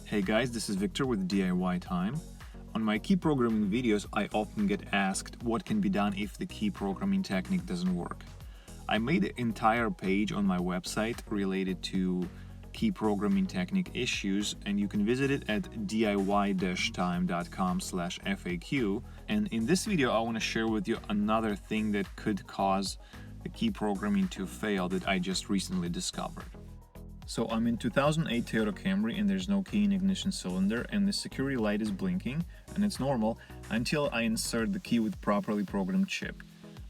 Hey guys, this is Victor with DIY Time. On my key programming videos, I often get asked what can be done if the key programming technique doesn't work. I made an entire page on my website related to key programming technique issues, and you can visit it at diy-time.com/FAQ. And in this video, I want to share with you another thing that could cause the key programming to fail that I just recently discovered. So I'm in 2008 Toyota Camry and there's no key in ignition cylinder, and the security light is blinking, and it's normal until I insert the key with properly programmed chip.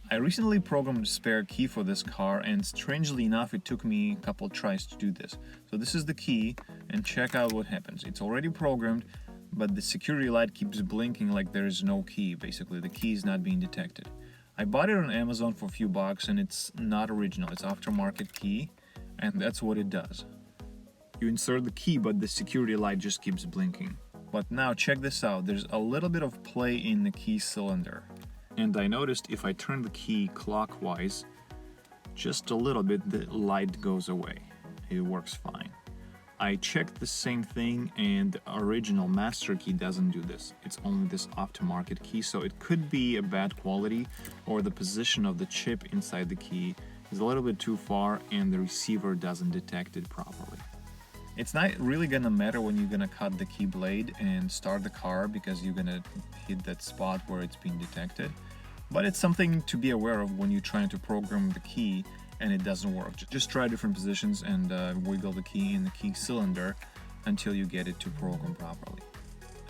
I recently programmed a spare key for this car, and strangely enough it took me a couple tries to do this. So this is the key, and check out what happens. It's already programmed, but the security light keeps blinking like there is no key. Basically the key is not being detected. I bought it on Amazon for a few bucks, and it's not original, it's aftermarket key. And that's what it does. You insert the key, but the security light just keeps blinking. But now check this out, there's a little bit of play in the key cylinder. And I noticed if I turn the key clockwise, just a little bit, the light goes away. It works fine. I checked the same thing, and the original master key doesn't do this. It's only this aftermarket key, so it could be a bad quality, or the position of the chip inside the key is a little bit too far and the receiver doesn't detect it properly. It's not really gonna matter when you're gonna cut the key blade and start the car, because you're gonna hit that spot where it's being detected. But it's something to be aware of when you're trying to program the key and it doesn't work. Just try different positions and wiggle the key in the key cylinder until you get it to program properly.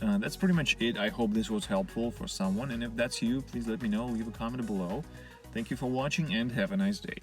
That's pretty much it. I hope this was helpful for someone, and if that's you, please let me know, leave a comment below. Thank you for watching and have a nice day.